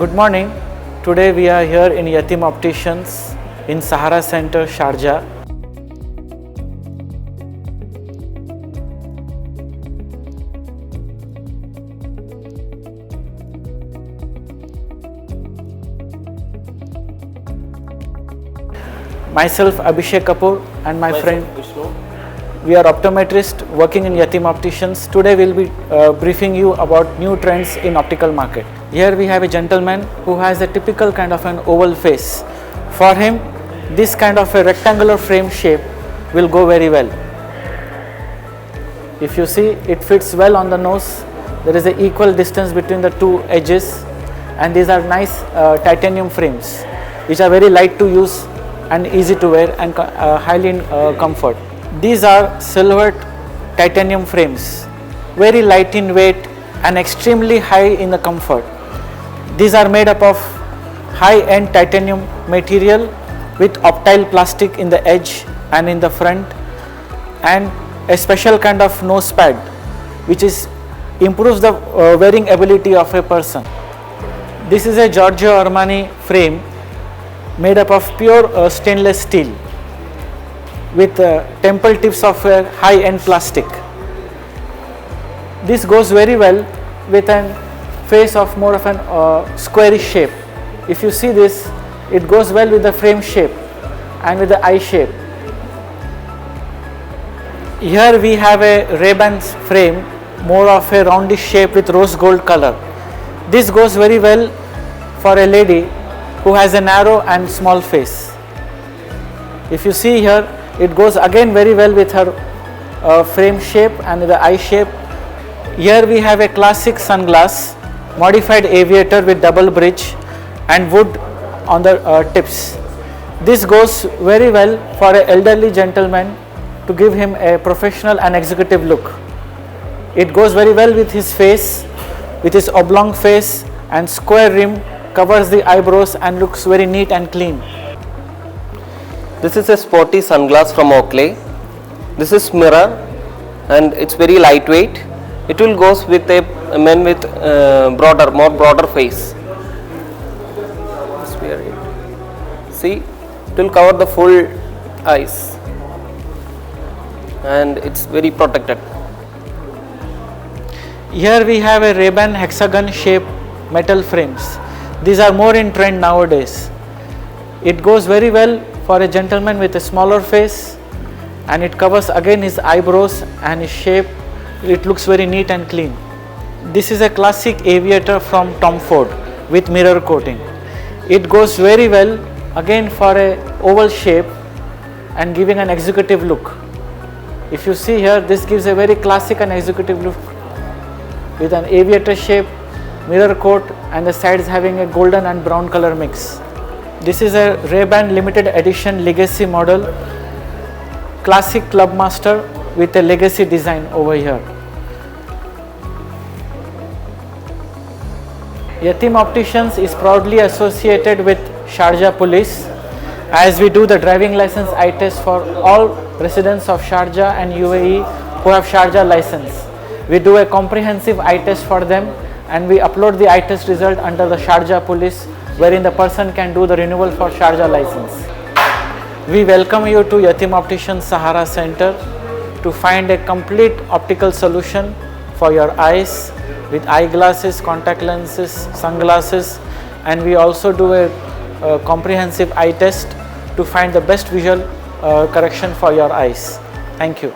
Good morning. Today we are here in Yatim Opticians in Sahara Center, Sharjah. Myself Abhishek Kapoor and my friend Vishnu. We are optometrists working in Yatim Opticians. Today we will be briefing you about new trends in optical market. Here we have a gentleman who has a typical kind of an oval face. For him, this kind of a rectangular frame shape will go very well. If you see, it fits well on the nose. There is an equal distance between the two edges, and these are nice titanium frames which are very light to use and easy to wear and highly in comfort. These are silvered titanium frames, very light in weight and extremely high in the comfort. These are made up of high-end titanium material with optile plastic in the edge and in the front, and a special kind of nose pad which improves the wearing ability of a person. This is a Giorgio Armani frame made up of pure stainless steel with temple tips of high-end plastic. This goes very well with a face of more of an squarish shape. If you see this, it goes well with the frame shape and with the eye shape. Here we have a Ray-Ban frame, more of a roundish shape with rose gold color. This goes very well for a lady who has a narrow and small face. If you see here, it goes again very well with her frame shape and the eye shape. Here we have a classic sunglass, modified aviator with double bridge and wood on the tips. This goes very well for an elderly gentleman to give him a professional and executive look. It goes very well with his face, with his oblong face and square rim, covers the eyebrows and looks very neat and clean. This is a sporty sunglass from Oakley. This is mirror and it's very lightweight. It will go with a man with more broader face. Just wear it. See, it will cover the full eyes and it's very protected. Here we have a Ray-Ban hexagon shaped metal frames. These are more in trend nowadays. It goes very well for a gentleman with a smaller face, and it covers again his eyebrows and his shape. It looks very neat and clean. This is a classic aviator from Tom Ford with mirror coating. It goes very well again for a oval shape and giving an executive look. If you see here, this gives a very classic and executive look with an aviator shape, mirror coat, and the sides having a golden and brown color mix. This is a Ray-Ban limited edition legacy model, classic Clubmaster with a legacy design over here. Yatim Opticians is proudly associated with Sharjah Police, as we do the driving license eye test for all residents of Sharjah and UAE who have Sharjah license. We do a comprehensive eye test for them, and we upload the eye test result under the Sharjah Police, wherein the person can do the renewal for Sharjah license. We welcome you to Yatim Opticians Sahara Center to find a complete optical solution for your eyes with eyeglasses, contact lenses, sunglasses, and we also do a comprehensive eye test to find the best visual correction for your eyes. Thank you.